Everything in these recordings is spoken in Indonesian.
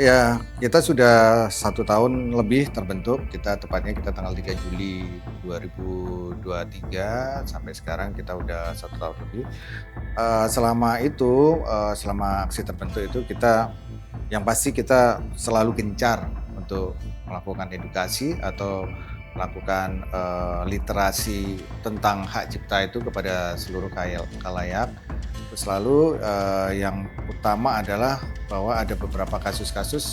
Ya, kita sudah 1 tahun lebih terbentuk. Tepatnya kita tanggal 3 Juli 2023 sampai sekarang kita udah 1 tahun lebih. Selama aksi terbentuk itu yang pasti kita selalu gencar untuk melakukan edukasi atau melakukan literasi tentang hak cipta itu kepada seluruh khalayak. Terus lalu yang utama adalah bahwa ada beberapa kasus-kasus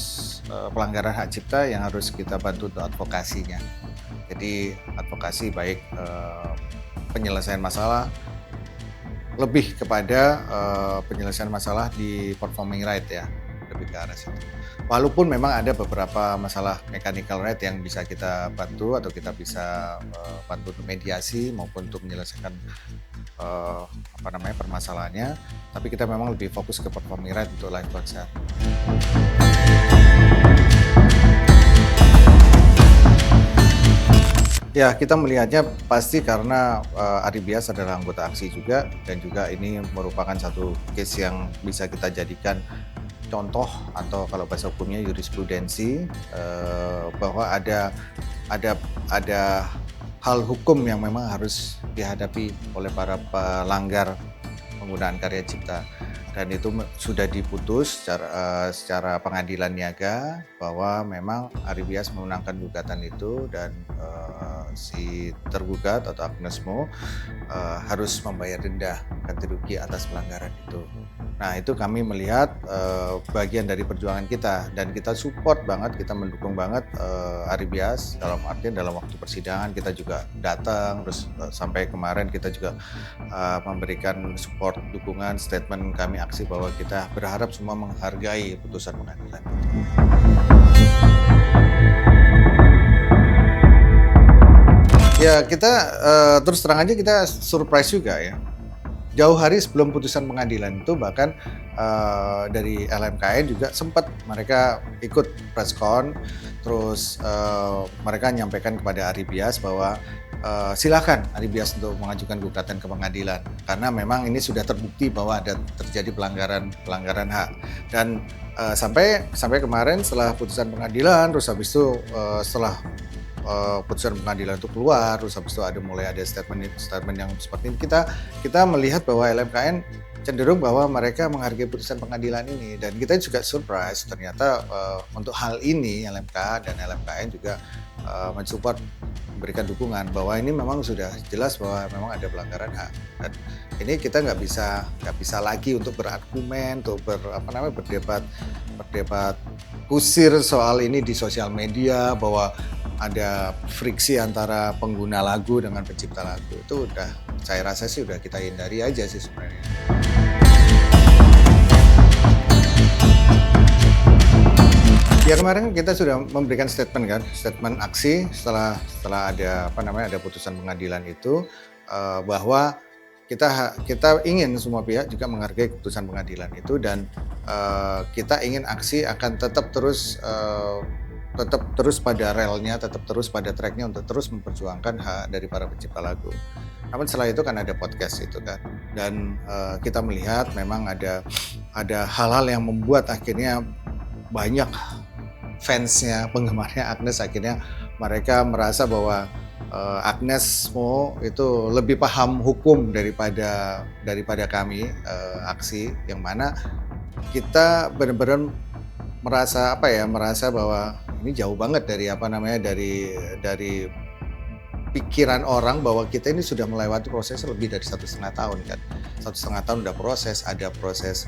pelanggaran hak cipta yang harus kita bantu untuk advokasinya. Jadi advokasi baik penyelesaian masalah, lebih kepada penyelesaian masalah di performing right ya, lebih ke arah situ. Walaupun memang ada beberapa masalah mechanical right yang bisa kita bantu atau kita bisa bantu untuk mediasi maupun untuk menyelesaikan permasalahannya, tapi kita memang lebih fokus ke performing right untuk live concert. Ya, kita melihatnya pasti karena Ari Bias adalah anggota aksi juga, dan juga ini merupakan satu case yang bisa kita jadikan contoh atau kalau bahasa hukumnya jurisprudensi, bahwa ada hal hukum yang memang harus dihadapi oleh para pelanggar penggunaan karya cipta. Dan itu sudah diputus secara pengadilan niaga bahwa memang Ari Bias memenangkan gugatan itu, dan si tergugat atau Agnes Mo harus membayar denda ganti rugi atas pelanggaran itu. Nah, itu kami melihat bagian dari perjuangan kita, dan kita support banget, kita mendukung banget Ari Bias dalam artian dalam waktu persidangan kita juga datang, terus sampai kemarin kita juga memberikan support, dukungan, statement kami aksi bahwa kita berharap semua menghargai putusan pengadilan. Ya, kita terus terang aja kita surprise juga ya. Jauh hari sebelum putusan pengadilan itu bahkan dari LMKN juga sempat mereka ikut preskon, terus mereka menyampaikan kepada Ari Bias bahwa silakan Ari Bias untuk mengajukan gugatan ke pengadilan karena memang ini sudah terbukti bahwa ada terjadi pelanggaran hak. Dan sampai kemarin setelah putusan pengadilan, terus habis itu setelah putusan pengadilan itu keluar, terus habis itu mulai ada statement yang seperti ini, kita melihat bahwa LMKN cenderung bahwa mereka menghargai putusan pengadilan ini, dan kita juga surprise ternyata untuk hal ini LMK dan LMKN juga mensupport, memberikan dukungan bahwa ini memang sudah jelas bahwa memang ada pelanggaran hak. Dan ini kita nggak bisa lagi untuk berargumen, untuk berdebat kusir soal ini di sosial media bahwa ada friksi antara pengguna lagu dengan pencipta lagu. Itu saya rasa sih udah kita hindari aja sih sebenarnya. Ya, kemarin kita sudah memberikan statement aksi setelah ada putusan pengadilan itu, bahwa kita ingin semua pihak juga menghargai keputusan pengadilan itu, dan kita ingin aksi akan tetap terus pada relnya, tetap terus pada tracknya untuk terus memperjuangkan hak dari para pencipta lagu. Namun setelah itu kan ada podcast itu kan, dan kita melihat memang ada hal-hal yang membuat akhirnya banyak fansnya, penggemarnya Agnes, akhirnya mereka merasa bahwa Agnes Mo itu lebih paham hukum daripada kami aksi, yang mana kita benar-benar merasa bahwa ini jauh banget dari pikiran orang bahwa kita ini sudah melewati proses lebih dari 1,5 tahun kan. 1,5 tahun udah ada proses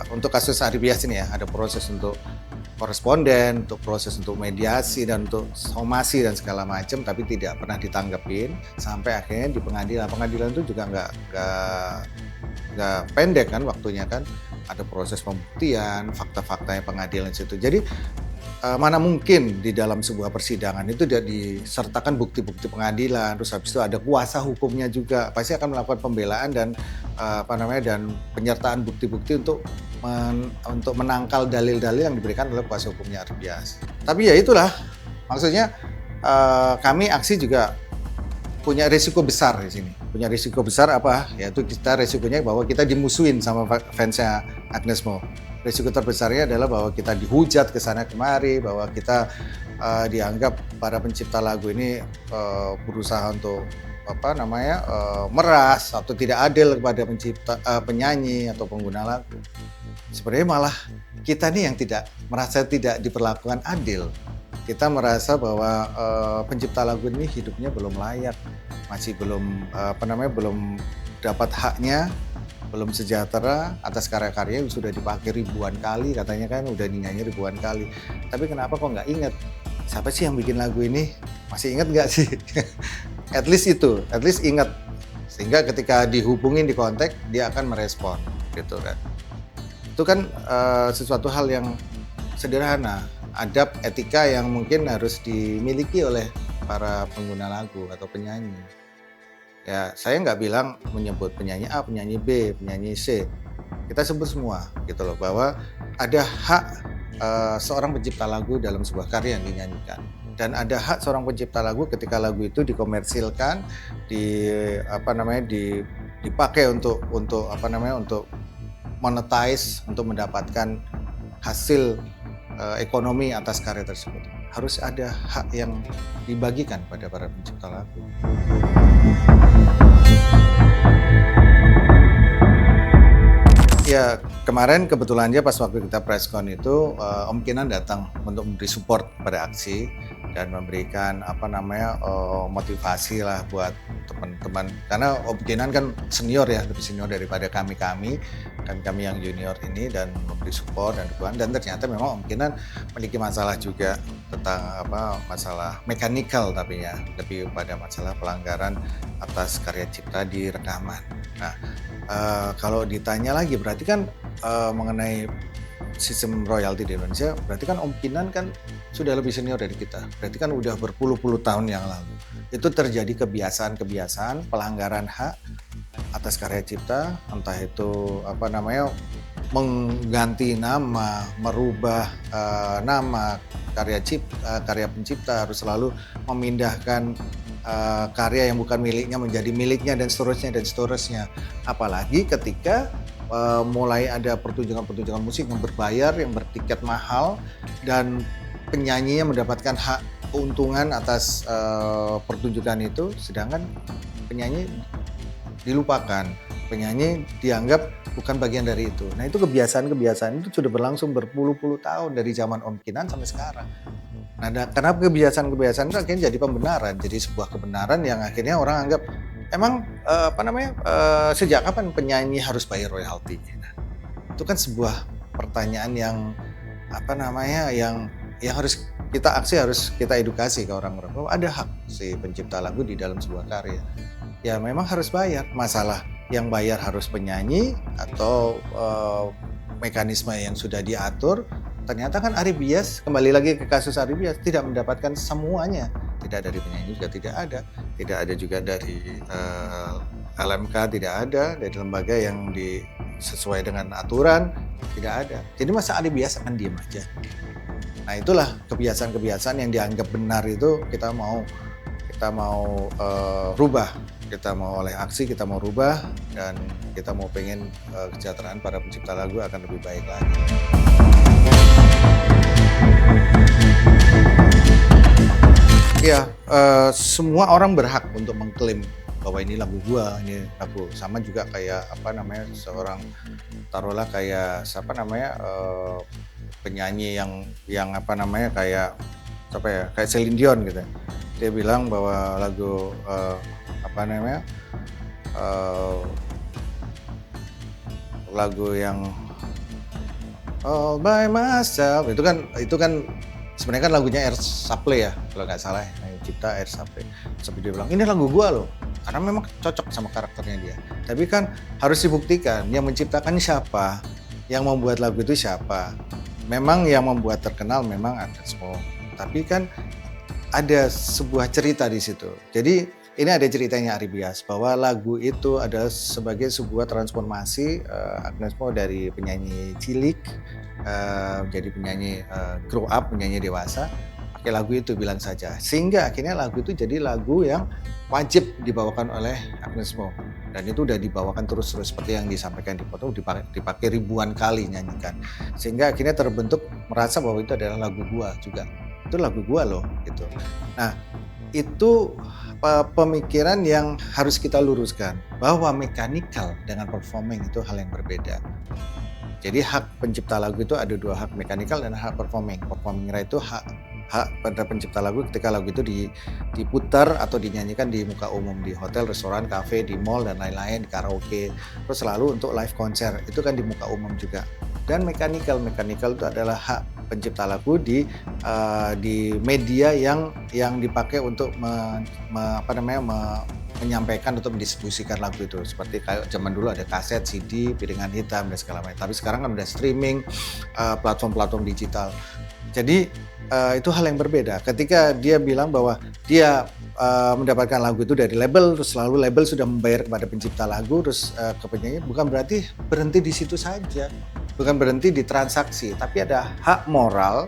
untuk kasus Ari Bias ini ya, ada proses untuk koresponden, untuk proses untuk mediasi dan untuk somasi dan segala macam, tapi tidak pernah ditanggepin sampai akhirnya di pengadilan itu juga nggak pendek kan waktunya kan, ada proses pembuktian, fakta-faktanya pengadilan situ. Jadi mana mungkin di dalam sebuah persidangan itu tidak disertakan bukti-bukti pengadilan, terus habis itu ada kuasa hukumnya juga, pasti akan melakukan pembelaan dan dan penyertaan bukti-bukti untuk menangkal dalil-dalil yang diberikan oleh kuasa hukumnya Ari Bias. Tapi ya itulah, maksudnya kami aksi juga punya risiko besar di sini. Punya risiko besar apa? Yaitu kita risikonya bahwa kita dimusuhin sama fansnya Agnes Mo. Risiko terbesarnya adalah bahwa kita dihujat ke sana kemari, bahwa kita dianggap para pencipta lagu ini berusaha untuk meras atau tidak adil kepada penyanyi atau pengguna lagu. Sebenarnya malah kita nih yang merasa tidak diperlakukan adil. Kita merasa bahwa pencipta lagu ini hidupnya belum layak, masih belum dapat haknya, belum sejahtera atas karya-karya yang sudah dipakai ribuan kali, katanya kan udah dinyanyi ribuan kali. Tapi kenapa kok nggak inget? Siapa sih yang bikin lagu ini? Masih inget nggak sih? At least inget. Sehingga ketika dihubungin di kontak, dia akan merespon, gitu kan. Itu kan sesuatu hal yang sederhana, adab etika yang mungkin harus dimiliki oleh para pengguna lagu atau penyanyi. Ya, saya nggak bilang menyebut penyanyi A, penyanyi B, penyanyi C. Kita sebut semua gitu loh, bahwa ada hak seorang pencipta lagu dalam sebuah karya yang dinyanyikan. Dan ada hak seorang pencipta lagu ketika lagu itu dikomersilkan, dipakai untuk monetize, untuk mendapatkan hasil ekonomi atas karya tersebut. Harus ada hak yang dibagikan pada para pencipta lagu. Ya, kemarin kebetulan aja pas waktu kita preskon itu Om Kinan datang untuk memberi support pada aksi dan memberikan motivasi lah buat teman-teman, karena Om Kinan kan senior ya, lebih senior daripada kami yang junior ini, dan memberi support dan dukungan. Dan ternyata memang Om Kinan memiliki masalah juga tentang masalah mekanikal, tapi ya lebih pada masalah pelanggaran atas karya cipta di rekaman. Nah, kalau ditanya lagi berarti kan mengenai sistem royalti di Indonesia, berarti kan Om Kinan kan sudah lebih senior dari kita. Berarti kan udah berpuluh-puluh tahun yang lalu itu terjadi kebiasaan pelanggaran hak atas karya cipta, entah itu mengganti nama, merubah nama karya pencipta, harus selalu memindahkan karya yang bukan miliknya menjadi miliknya, dan seterusnya. Apalagi ketika mulai ada pertunjukan musik yang berbayar, yang bertiket mahal, dan penyanyinya mendapatkan hak keuntungan atas pertunjukan itu, sedangkan penyanyi dilupakan, penyanyi dianggap bukan bagian dari itu. Nah, itu kebiasaan itu sudah berlangsung berpuluh-puluh tahun dari zaman Om Kinan sampai sekarang. Nah, karena kebiasaan itu akhirnya jadi pembenaran, jadi sebuah kebenaran yang akhirnya orang anggap emang sejak kapan penyanyi harus bayar royalti? Nah, itu kan sebuah pertanyaan yang harus kita edukasi ke orang-orang bahwa ada hak si pencipta lagu di dalam sebuah karya. Ya memang harus bayar. Masalah yang bayar harus penyanyi atau mekanisme yang sudah diatur. Ternyata kan Ari Bias, kembali lagi ke kasus Ari Bias, tidak mendapatkan semuanya. Tidak dari penyanyi juga tidak ada juga dari LMK, tidak ada dari lembaga yang sesuai dengan aturan, tidak ada. Jadi masa Ari Bias akan diam aja? Nah, itulah kebiasaan yang dianggap benar itu kita mau rubah. Kita mau oleh aksi, kita mau rubah, dan kita mau pengen kesejahteraan para pencipta lagu akan lebih baik lagi. Ya, semua orang berhak untuk mengklaim bahwa ini lagu gua, ini lagu. Sama juga kayak seorang, taruhlah kayak penyanyi yang kayak Celine Dion gitu. Dia bilang bahwa lagu lagu yang All by Myself itu kan sebenarnya kan lagunya Air Supply ya, kalau nggak salah, yang cipta Air Supply. Sampai dia bilang ini lagu gua loh, karena memang cocok sama karakternya dia. Tapi kan harus dibuktikan yang menciptakan siapa, yang membuat lagu itu siapa. Memang yang membuat terkenal memang Agnes Mo, tapi kan ada sebuah cerita di situ. Jadi ini ada ceritanya Ari Bias, bahwa lagu itu adalah sebagai sebuah transformasi Agnes Mo dari penyanyi cilik jadi penyanyi grow up, penyanyi dewasa, pakai lagu itu Bilang Saja. Sehingga akhirnya lagu itu jadi lagu yang wajib dibawakan oleh Agnes Mo. dan itu udah dibawakan terus-terus seperti yang disampaikan di foto, dipakai ribuan kali nyanyikan. Sehingga akhirnya terbentuk merasa bahwa itu adalah lagu gua juga. Itu lagu gua loh gitu. Nah, itu pemikiran yang harus kita luruskan bahwa mechanical dengan performing itu hal yang berbeda. Jadi hak pencipta lagu itu ada dua, hak mechanical dan hak performing. Performing right itu hak pada pencipta lagu ketika lagu itu diputar atau dinyanyikan di muka umum, di hotel, restoran, kafe, di mall dan lain-lain, di karaoke. Terus selalu untuk live konser itu kan di muka umum juga. Dan mechanical itu adalah hak pencipta lagu di media yang dipakai untuk menyampaikan atau mendistribusikan lagu itu, seperti kayak zaman dulu ada kaset, CD, piringan hitam dan segala macam. Tapi sekarang kan udah streaming, platform-platform digital. Jadi itu hal yang berbeda. Ketika dia bilang bahwa dia mendapatkan lagu itu dari label, terus selalu label sudah membayar kepada pencipta lagu, terus ke penyanyi, bukan berarti berhenti di situ saja, bukan berhenti di transaksi, tapi ada hak moral.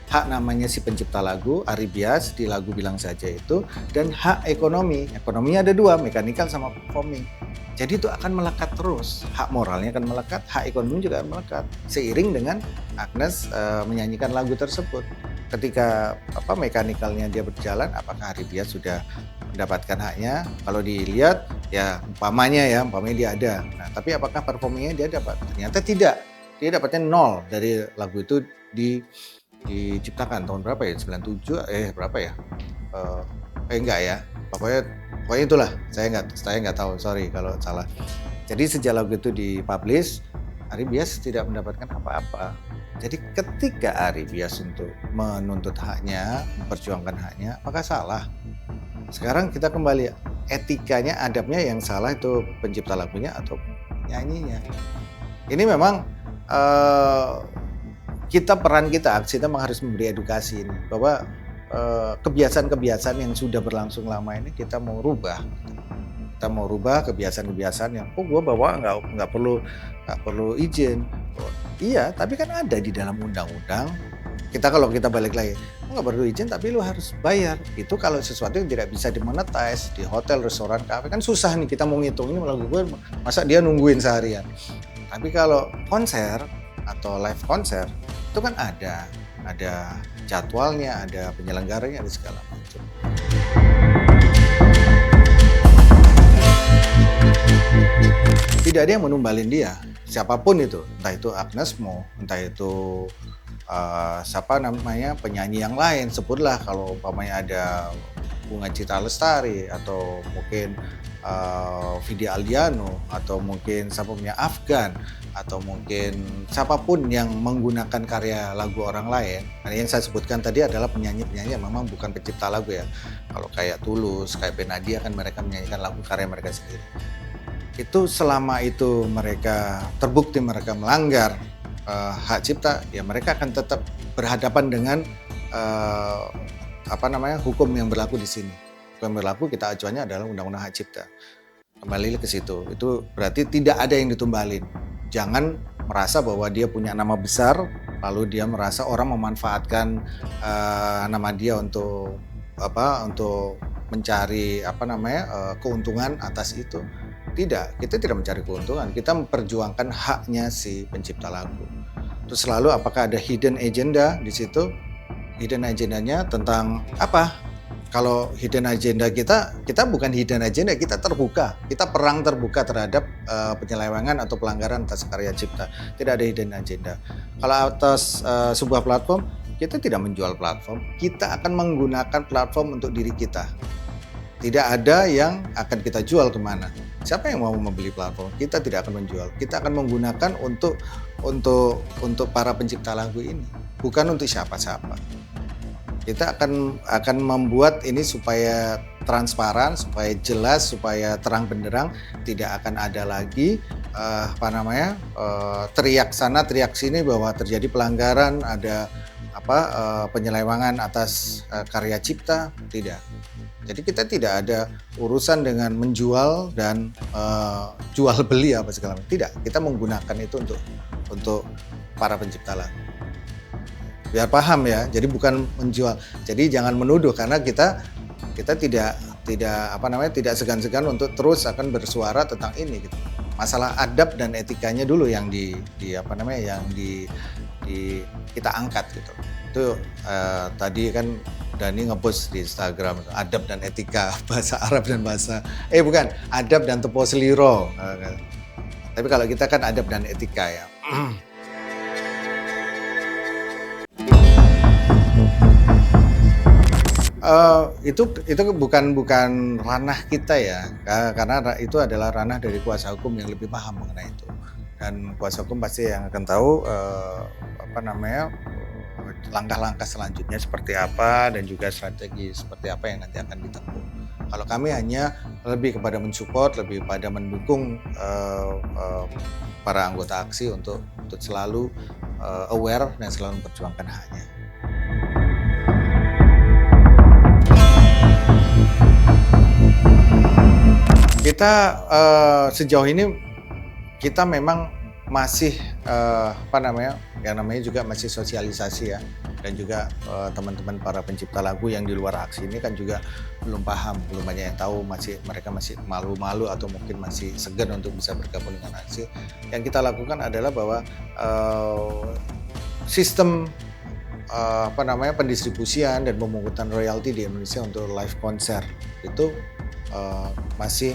Hak namanya si pencipta lagu, Ari Bias di lagu Bilang Saja itu, dan hak ekonomi. Ekonominya ada dua, mechanical sama performing. Jadi itu akan melekat terus. Hak moralnya akan melekat, hak ekonomi juga akan melekat. Seiring dengan Agnes menyanyikan lagu tersebut. Ketika mechanical-nya dia berjalan, apakah Ari Bias sudah mendapatkan haknya? Kalau dilihat ya umpamanya dia ada. Nah, tapi apakah performingnya dia dapat? Ternyata tidak. Dia dapatnya 0 dari lagu itu diciptakan tahun berapa ya? 97 berapa ya? Enggak ya. Pokoknya itulah. Saya nggak tahu. Sorry kalau salah. Jadi sejak lagu itu dipublish, Ari Bias tidak mendapatkan apa-apa. Jadi ketika Ari Bias untuk menuntut haknya, memperjuangkan haknya, apakah salah? Sekarang kita kembali, etikanya, adabnya yang salah itu pencipta lagunya atau nyanyinya. Ini memang peran kita memang harus memberi edukasi ini, bahwa kebiasaan-kebiasaan yang sudah berlangsung lama ini kita mau rubah. Kita mau rubah kebiasaan-kebiasaan yang gue bawa nggak perlu izin. Iya, tapi kan ada di dalam undang-undang. Kalau kita balik lagi, nggak perlu izin tapi lu harus bayar. Itu kalau sesuatu yang tidak bisa dimonetize di hotel, restoran, kafe kan susah nih kita mau ngitung ini lagu gue, masa dia nungguin seharian. Tapi kalau konser atau live konser itu kan ada jadwalnya, ada penyelenggaranya, ada segala macam. Tidak ada yang menumbalin dia, siapapun itu, entah itu Agnes Mo, entah itu penyanyi yang lain, sebutlah kalau umpamanya ada Bunga Citra Lestari atau mungkin Vidi Aldiano atau mungkin Afgan atau mungkin siapapun yang menggunakan karya lagu orang lain. Nah, yang saya sebutkan tadi adalah penyanyi-penyanyi yang memang bukan pencipta lagu ya. Kalau kayak Tulus, kayak Benadia kan mereka menyanyikan lagu karya mereka sendiri. Itu selama itu mereka terbukti mereka melanggar hak cipta, ya mereka akan tetap berhadapan dengan hukum yang berlaku di sini. Hukum yang berlaku kita acuannya adalah Undang-Undang Hak Cipta. Kembali ke situ. Itu berarti tidak ada yang ditumbalin. Jangan merasa bahwa dia punya nama besar, lalu dia merasa orang memanfaatkan nama dia untuk mencari keuntungan atas itu. Tidak, kita tidak mencari keuntungan, kita memperjuangkan haknya si pencipta lagu. Terus selalu apakah ada hidden agenda di situ? Hidden agendanya tentang apa? Kalau hidden agenda kita bukan hidden agenda, kita terbuka. Kita perang terbuka terhadap penyelewengan atau pelanggaran atas karya cipta. Tidak ada hidden agenda. Kalau atas sebuah platform, kita tidak menjual platform. Kita akan menggunakan platform untuk diri kita. Tidak ada yang akan kita jual kemana. Siapa yang mau membeli platform? Kita tidak akan menjual. Kita akan menggunakan untuk para pencipta lagu ini, bukan untuk siapa-siapa. Kita akan membuat ini supaya transparan, supaya jelas, supaya terang benderang. Tidak akan ada lagi teriak sana teriak sini bahwa terjadi pelanggaran, ada penyelewengan atas karya cipta. Tidak. Jadi kita tidak ada urusan dengan menjual dan jual beli apa segala macam. Tidak, kita menggunakan itu untuk para pencipta lagu. Biar paham ya. Jadi bukan menjual. Jadi jangan menuduh karena kita tidak tidak segan-segan untuk terus akan bersuara tentang ini gitu. Masalah adab dan etikanya dulu yang kita angkat gitu. Itu tadi kan Dani ngepost di Instagram adab dan etika bahasa Arab dan bukan, adab dan tepo seliro. Tapi kalau kita kan adab dan etika ya. Itu bukan ranah kita ya, karena itu adalah ranah dari kuasa hukum yang lebih paham mengenai itu. Dan kuasa hukum pasti yang akan tahu langkah-langkah selanjutnya seperti apa dan juga strategi seperti apa yang nanti akan ditempuh. Kalau kami hanya lebih kepada mensupport, lebih pada mendukung para anggota aksi untuk selalu aware dan selalu memperjuangkan haknya. Kita sejauh ini kita memang masih yang namanya juga masih sosialisasi ya, dan juga teman-teman para pencipta lagu yang di luar aksi ini kan juga belum paham, belum banyak yang tahu, mereka masih malu-malu atau mungkin masih segan untuk bisa bergabung dengan aksi. Yang kita lakukan adalah bahwa sistem pendistribusian dan pemungutan royalti di Indonesia untuk live konser itu masih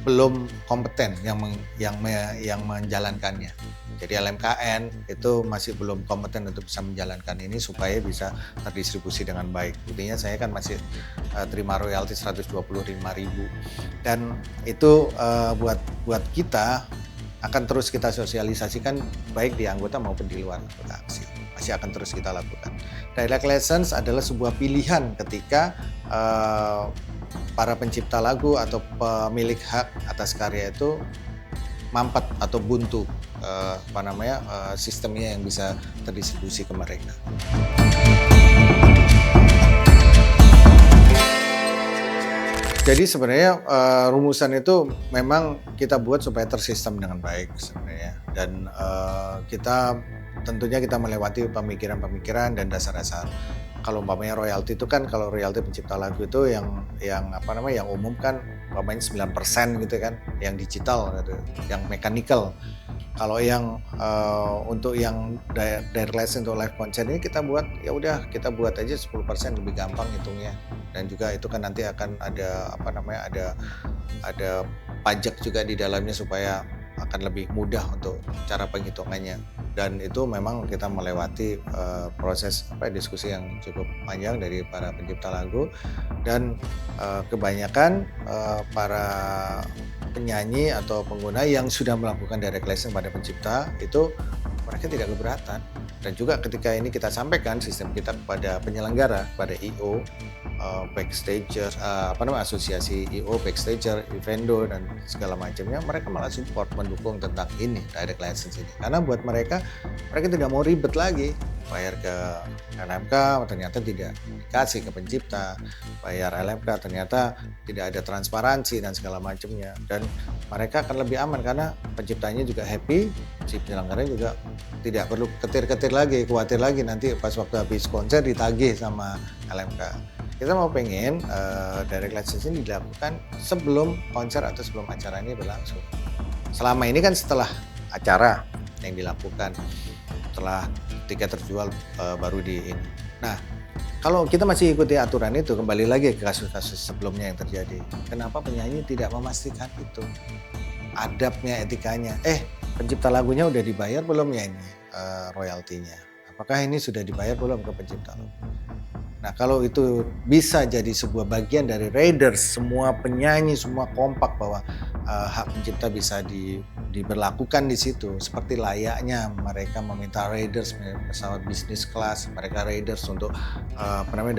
belum kompeten yang menjalankannya. Jadi LMKN itu masih belum kompeten untuk bisa menjalankan ini supaya bisa terdistribusi dengan baik. Buktinya saya kan masih terima royalti 125.000 dan itu buat kita akan terus kita sosialisasikan baik di anggota maupun di luar anggota aksi. Masih akan terus kita lakukan. Direct license adalah sebuah pilihan ketika para pencipta lagu atau pemilik hak atas karya itu mampet atau buntu sistemnya yang bisa terdistribusi ke mereka. Jadi sebenarnya rumusan itu memang kita buat supaya tersistem dengan baik sebenarnya, dan kita tentunya kita melewati pemikiran-pemikiran dan dasar-dasar. Kalau umpamanya royalti itu kan, kalau royalti pencipta lagu itu yang umum kan umpamanya 9% gitu kan, yang digital gitu, yang mechanical. Kalau yang untuk yang direct license untuk live concert ini kita buat kita buat aja 10%, lebih gampang hitungnya. Dan juga itu kan nanti akan ada ada pajak juga di dalamnya supaya akan lebih mudah untuk cara penghitungannya. Dan itu memang kita melewati proses diskusi yang cukup panjang dari para pencipta lagu, dan kebanyakan para penyanyi atau pengguna yang sudah melakukan direct license pada pencipta itu mereka tidak keberatan. Dan juga ketika ini kita sampaikan sistem kita kepada penyelenggara, pada IO, backstager, asosiasi IO, backstager, vendor dan segala macamnya, mereka malah support, mendukung tentang ini direct license ini. Karena buat mereka tidak mau ribet lagi, bayar ke LMK ternyata tidak dikasih ke pencipta, bayar LMK ternyata tidak ada transparansi dan segala macamnya. Dan mereka akan lebih aman karena penciptanya juga happy, si penyelenggaranya juga tidak perlu ketir-ketir lagi, khawatir lagi nanti pas waktu habis konser ditagih sama LMK. Kita mau pengen direct license ini dilakukan sebelum konser atau sebelum acara ini berlangsung. Selama ini kan setelah acara yang dilakukan, setelah tiket terjual baru di ini. Nah, kalau kita masih ikuti aturan itu, kembali lagi ke kasus-kasus sebelumnya yang terjadi. Kenapa penyanyi tidak memastikan itu? Adabnya, etikanya. Pencipta lagunya udah dibayar belum ya ini royaltinya? Apakah ini sudah dibayar belum ke pencipta lagu? Nah, kalau itu bisa jadi sebuah bagian dari riders, semua penyanyi semua kompak bahwa hak pencipta bisa diberlakukan di situ, seperti layaknya mereka meminta riders pesawat bisnis kelas, mereka riders untuk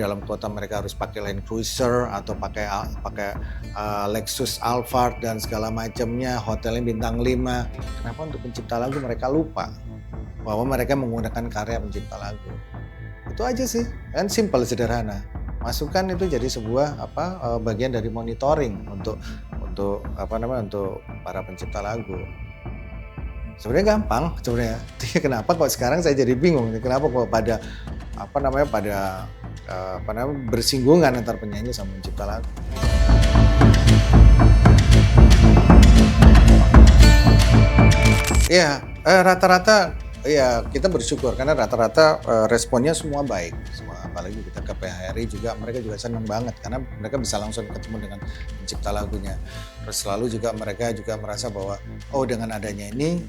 dalam kota mereka harus pakai Land Cruiser atau pakai Lexus Alphard dan segala macamnya, hotelnya bintang 5. Kenapa untuk pencipta lagu mereka lupa bahwa mereka menggunakan karya pencipta lagu? Itu aja sih, kan simple, sederhana. Masukkan itu jadi sebuah bagian dari monitoring untuk para pencipta lagu. Sebenarnya gampang sebenarnya. Kenapa kok sekarang saya jadi bingung? Kenapa kok pada bersinggungan antar penyanyi sama pencipta lagu? Iya, rata-rata ya kita bersyukur karena rata-rata, responnya semua baik, semua apalagi kita ke PHRI juga mereka juga senang banget karena mereka bisa langsung ketemu dengan pencipta lagunya. Terus selalu juga mereka juga merasa bahwa, oh dengan adanya ini,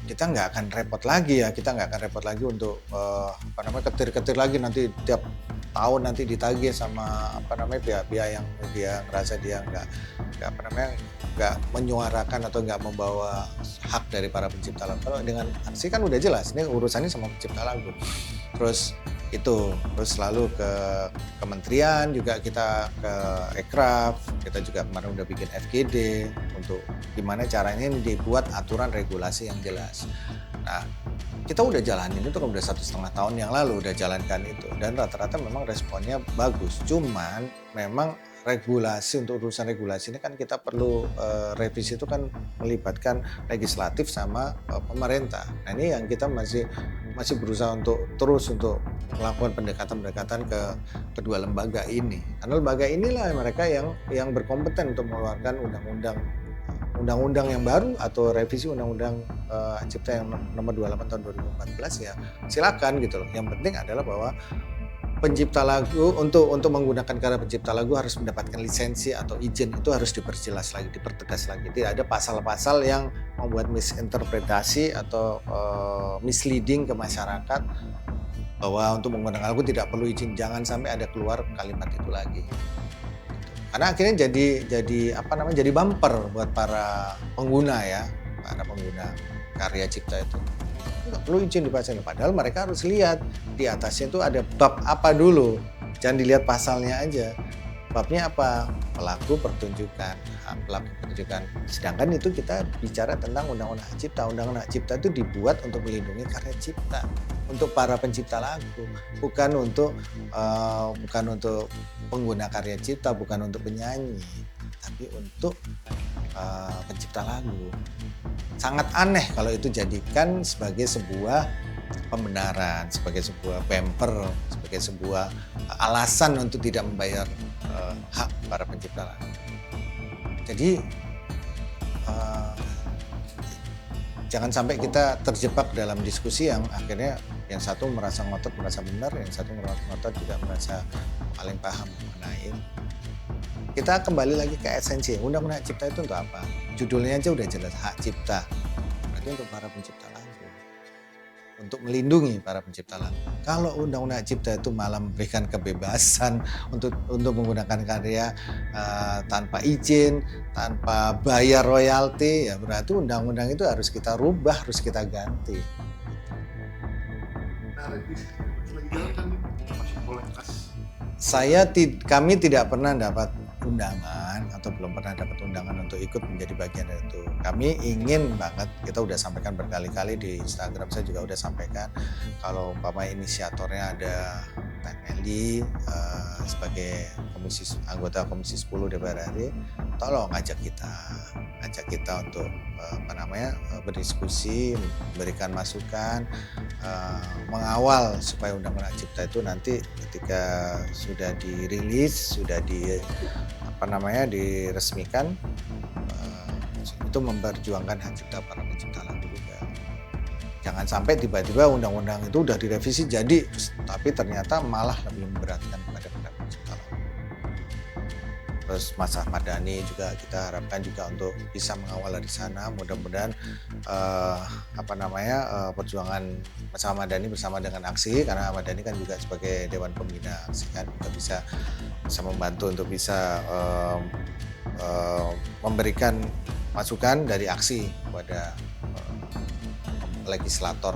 kita nggak akan repot lagi ya, kita nggak akan repot lagi untuk, apa namanya, ketir-ketir lagi nanti tiap tahun nanti ditagih sama apa namanya, pihak-pihak yang dia ngerasa dia nggak apa namanya, nggak menyuarakan atau nggak membawa hak dari para pencipta lagu. Kalau dengan aksi kan udah jelas, ini urusannya sama pencipta lagu. Terus itu, terus selalu ke kementerian juga kita ke Ekraf, kita juga kemarin udah bikin FGD untuk gimana caranya ini dibuat aturan regulasi yang jelas. Nah, kita udah jalanin itu kan udah 1,5 tahun yang lalu udah jalankan itu dan rata-rata memang responnya bagus. Cuman memang regulasi untuk urusan regulasi ini kan kita perlu revisi itu kan melibatkan legislatif sama pemerintah. Nah ini yang kita masih berusaha untuk terus untuk melakukan pendekatan-pendekatan ke kedua lembaga ini. Karena lembaga inilah mereka yang berkompeten untuk mengeluarkan undang-undang yang baru atau revisi undang-undang Cipta yang nomor 28 tahun 2014 ya silakan gitu loh. Yang penting adalah bahwa pencipta lagu untuk menggunakan karya pencipta lagu harus mendapatkan lisensi atau izin itu harus diperjelas lagi, dipertegas lagi. Tidak ada pasal-pasal yang membuat misinterpretasi atau misleading ke masyarakat bahwa untuk menggunakan lagu tidak perlu izin. Jangan sampai ada keluar kalimat itu lagi. Karena akhirnya jadi apa namanya, jadi bumper buat para pengguna ya, para pengguna karya cipta itu. Nggak perlu izin dipasang, padahal mereka harus lihat di atasnya itu ada bab apa dulu, jangan dilihat pasalnya aja. Babnya apa? Pelaku pertunjukan, pelaku pertunjukan. Sedangkan itu kita bicara tentang undang-undang hak cipta. Undang-undang hak cipta itu dibuat untuk melindungi karya cipta, untuk para pencipta lagu, bukan untuk pengguna karya cipta, bukan untuk penyanyi, tapi untuk pencipta lagu. Sangat aneh kalau itu jadikan sebagai sebuah pembenaran, sebagai sebuah bumper, sebagai sebuah alasan untuk tidak membayar hak para pencipta lagu. Jadi jangan sampai kita terjebak dalam diskusi yang akhirnya yang satu merasa ngotot merasa benar, yang satu ngotot juga merasa paling paham mengenai. Kita kembali lagi ke esensi, undang-undang hak cipta itu untuk apa? Judulnya aja udah jelas, hak cipta. Berarti untuk para pencipta lagu. Untuk melindungi para pencipta lagu. Kalau undang-undang hak cipta itu malah memberikan kebebasan untuk menggunakan karya tanpa izin, tanpa bayar royalti, ya berarti undang-undang itu harus kita rubah, harus kita ganti. Kami tidak pernah dapat undangan atau belum pernah dapat undangan untuk ikut menjadi bagian dari itu. Kami ingin banget, kita udah sampaikan berkali-kali di Instagram, saya juga udah sampaikan kalau umpama inisiatornya ada Teh Meli sebagai anggota Komisi 10 DPR RI, tolong ajak kita untuk berdiskusi, memberikan masukan, mengawal supaya undang-undang cipta itu nanti ketika sudah dirilis, sudah diresmikan, itu memperjuangkan hak cipta para pencipta lagu juga. Jangan sampai tiba-tiba undang-undang itu udah direvisi jadi, tapi ternyata malah lebih memberatkan kepada pencipta lagu. Terus Mas Ahmad Dhani juga kita harapkan juga untuk bisa mengawal dari sana. Mudah-mudahan perjuangan Mas Ahmad Dhani bersama dengan Aksi, karena Ahmad Dhani kan juga sebagai Dewan Pembina Aksi kan juga bisa membantu untuk bisa memberikan masukan dari Aksi kepada legislator.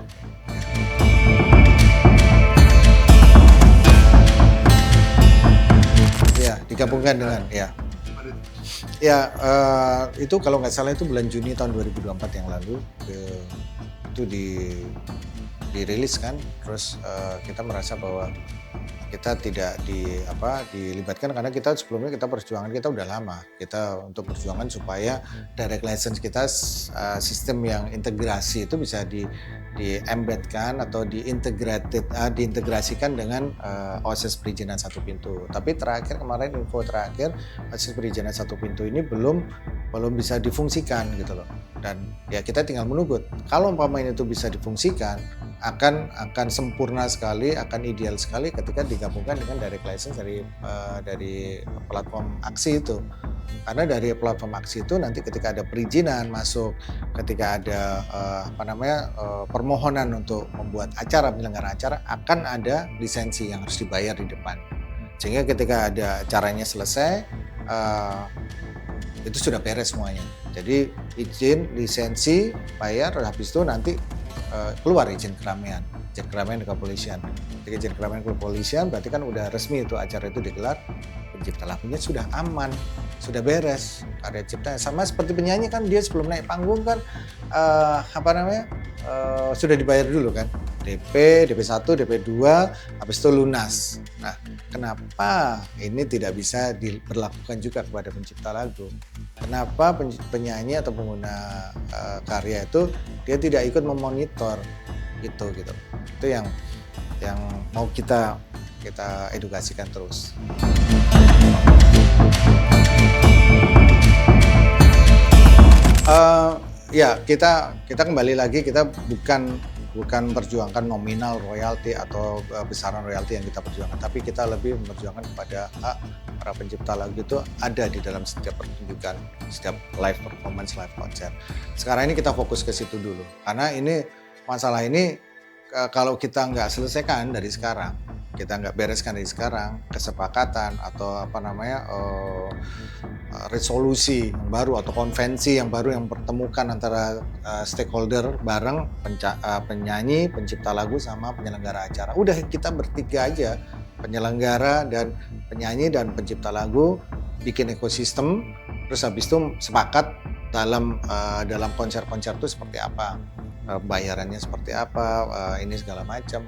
Ya, digabungkan dengan itu kalau nggak salah itu bulan Juni tahun 2024 yang lalu itu dirilis kan. Terus kita merasa bahwa kita tidak dilibatkan karena kita sebelumnya kita perjuangan kita udah lama. Kita untuk perjuangan supaya direct license kita sistem yang integrasi itu bisa di-embed-kan atau diintegrasikan dengan OSS perizinan satu pintu. Tapi terakhir kemarin info terakhir OSS perizinan satu pintu ini belum bisa difungsikan gitu loh. Dan ya kita tinggal menunggu. Kalau umpamanya itu bisa difungsikan, akan sempurna sekali, akan ideal sekali ketika digabungkan dengan direct license dari platform Aksi itu. Karena dari platform Aksi itu nanti ketika ada perizinan masuk, ketika ada permohonan untuk membuat acara, penyelenggara acara, akan ada lisensi yang harus dibayar di depan. Sehingga ketika ada acaranya selesai, itu sudah beres semuanya. Jadi izin, lisensi, bayar, habis itu nanti keluar izin keramaian di kepolisian. Ketika izin keramaian ke kepolisian berarti kan udah resmi itu acara itu digelar, pencipta lagunya sudah aman, sudah beres karya ciptanya. Sama seperti penyanyi kan dia sebelum naik panggung kan sudah dibayar dulu kan, DP 1, DP 2, habis itu lunas. Nah, kenapa ini tidak bisa diberlakukan juga kepada pencipta lagu? Kenapa penyanyi atau pengguna karya itu dia tidak ikut memonitor gitu. Itu yang mau kita edukasikan terus. Ya kita kembali lagi, kita bukan memperjuangkan nominal royalti atau besaran royalti yang kita perjuangkan, tapi kita lebih memperjuangkan kepada hak para pencipta lagu itu ada di dalam setiap pertunjukan, setiap live performance, live konser. Sekarang ini kita fokus ke situ dulu, karena ini masalah ini kalau kita nggak selesaikan dari sekarang, kita nggak bereskan dari sekarang, kesepakatan atau resolusi yang baru atau konvensi yang baru yang pertemukan antara stakeholder bareng penyanyi, pencipta lagu sama penyelenggara acara. Udah kita bertiga aja, penyelenggara dan penyanyi dan pencipta lagu bikin ekosistem, terus habis itu sepakat dalam konser-konser itu seperti apa, bayarannya seperti apa, ini segala macam.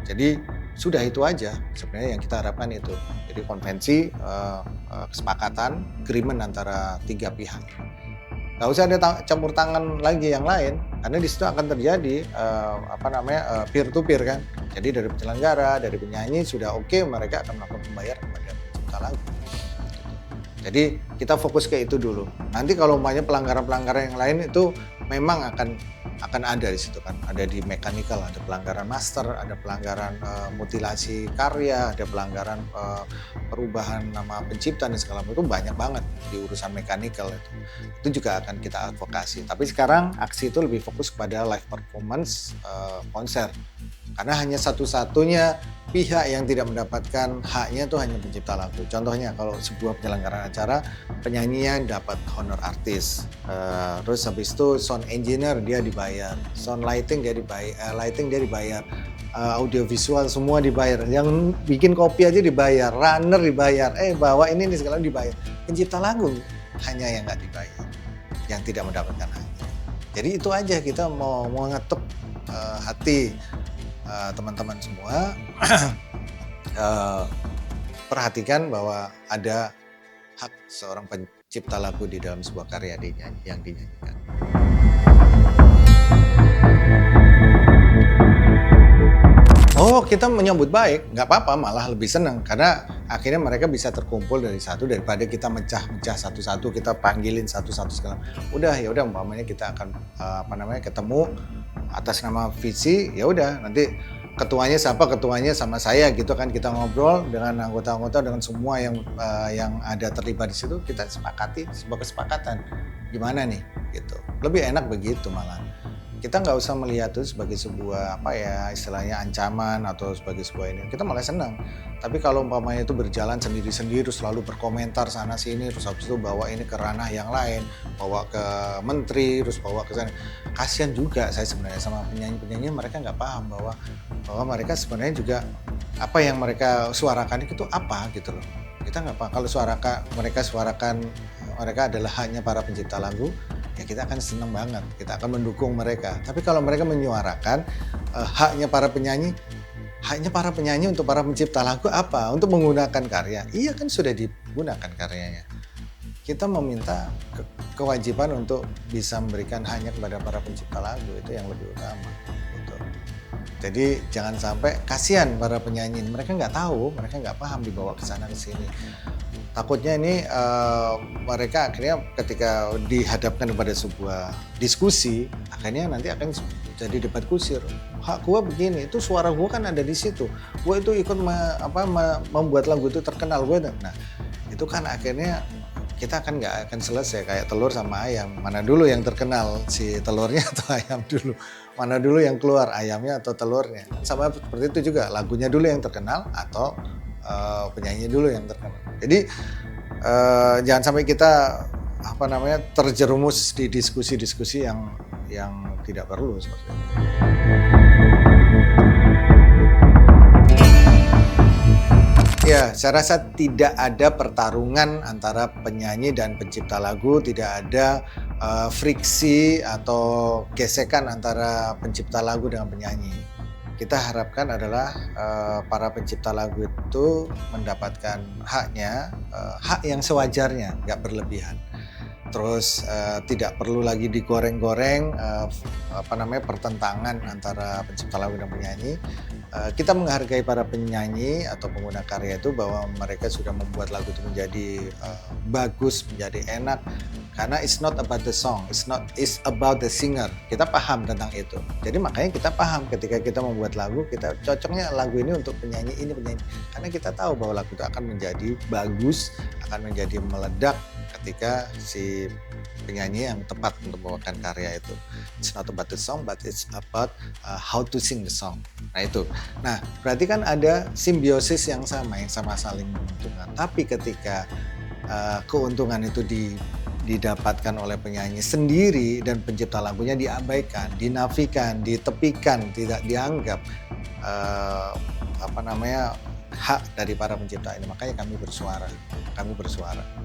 Jadi sudah itu aja sebenarnya yang kita harapkan itu. Jadi konvensi, kesepakatan, agreement antara tiga pihak. Nggak usah ada campur tangan lagi yang lain, karena di situ akan terjadi peer to peer kan. Jadi dari penyelenggara, dari penyanyi sudah oke, mereka akan melakukan pembayaran kepada pencipta lagu. Jadi kita fokus ke itu dulu. Nanti kalau umpamanya pelanggaran-pelanggaran yang lain itu memang akan ada di situ kan. Ada di mechanical, ada pelanggaran master, ada pelanggaran mutilasi karya, ada pelanggaran perubahan nama pencipta dan segala macam, itu banyak banget di urusan mechanical itu. Itu juga akan kita advokasi. Tapi sekarang Aksi itu lebih fokus kepada live performance konser. Karena hanya satu-satunya pihak yang tidak mendapatkan haknya itu hanya pencipta lagu. Contohnya kalau sebuah penyelenggaraan acara, penyanyinya dapat honor artis, terus habis itu sound engineer dia dibayar, sound lighting dia dibayar, audio visual semua dibayar, yang bikin kopi aja dibayar, runner dibayar, bawa ini segala dibayar. Pencipta lagu hanya yang nggak dibayar, yang tidak mendapatkan haknya. Jadi itu aja, kita mau ngetuk hati teman-teman semua. Perhatikan bahwa ada hak seorang pencipta lagu di dalam sebuah karya yang dinyanyikan. Oh, kita menyambut baik, nggak apa-apa, malah lebih senang karena akhirnya mereka bisa terkumpul dari satu, daripada kita mecah-mecah satu-satu, kita panggilin satu-satu segala. Ya udah umpamanya kita akan ketemu atas nama visi, ya udah nanti ketuanya siapa, ketuanya sama saya gitu kan, kita ngobrol dengan anggota-anggota, dengan semua yang ada terlibat di situ, kita sepakati sebuah kesepakatan gimana nih gitu. Lebih enak begitu malah. Kita nggak usah melihat itu sebagai sebuah istilahnya ancaman atau sebagai sebuah ini. Kita malah senang. Tapi kalau umpamanya itu berjalan sendiri-sendiri, selalu berkomentar sana sini, terus habis itu bawa ini ke ranah yang lain, bawa ke menteri, terus bawa ke sana. Kasian juga saya sebenarnya sama penyanyi-penyanyi, mereka nggak paham bahwa mereka sebenarnya juga apa yang mereka suarakan itu apa gitu loh. Kita nggak paham. Kalau mereka adalah hanya para pencipta lagu, ya kita akan senang banget, kita akan mendukung mereka. Tapi kalau mereka menyuarakan haknya para penyanyi, haknya para penyanyi untuk para pencipta lagu apa? Untuk menggunakan karya. Iya kan sudah digunakan karyanya. Kita meminta kewajiban untuk bisa memberikan haknya kepada para pencipta lagu, itu yang lebih utama. Gitu. Jadi jangan sampai kasihan para penyanyi, mereka nggak tahu, mereka nggak paham dibawa ke sana ke sini. Takutnya ini mereka akhirnya ketika dihadapkan kepada sebuah diskusi, akhirnya nanti akan jadi debat kusir. Hak gua begini, itu suara gua kan ada di situ. Gua itu ikut membuat lagu itu terkenal gua. Nah, itu kan akhirnya kita kan nggak akan selesai kayak telur sama ayam. Mana dulu yang terkenal, si telurnya atau ayam dulu? Mana dulu yang keluar, ayamnya atau telurnya? Sama seperti itu juga, lagunya dulu yang terkenal atau penyanyi dulu yang terkenal. Jadi jangan sampai kita terjerumus di diskusi-diskusi yang tidak perlu seperti itu. Ya, saya rasa tidak ada pertarungan antara penyanyi dan pencipta lagu, tidak ada friksi atau gesekan antara pencipta lagu dengan penyanyi. Kita harapkan adalah para pencipta lagu itu mendapatkan haknya, hak yang sewajarnya, nggak berlebihan. Terus tidak perlu lagi digoreng-goreng pertentangan antara pencipta lagu dan penyanyi. Kita menghargai para penyanyi atau pengguna karya itu bahwa mereka sudah membuat lagu itu menjadi bagus, menjadi enak. Karena it's not about the song, it's about the singer. Kita paham tentang itu. Jadi makanya kita paham ketika kita membuat lagu, kita cocoknya lagu ini untuk penyanyi ini, penyanyi. Karena kita tahu bahwa lagu itu akan menjadi bagus, akan menjadi meledak ketika si penyanyi yang tepat untuk membawakan karya itu. It's not about the song, but it's about how to sing the song. Nah itu. Nah berarti kan ada simbiosis yang sama saling menguntungkan. Tapi ketika keuntungan itu didapatkan oleh penyanyi sendiri dan pencipta lagunya diabaikan, dinafikan, ditepikan, tidak dianggap hak dari para pencipta ini, makanya kami bersuara.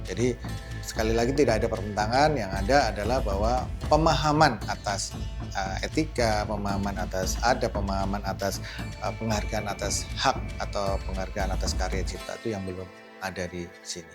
Jadi sekali lagi tidak ada pertentangan, yang ada adalah bahwa pemahaman atas etika, pemahaman atas penghargaan atas hak atau penghargaan atas karya cipta itu yang belum ada di sini.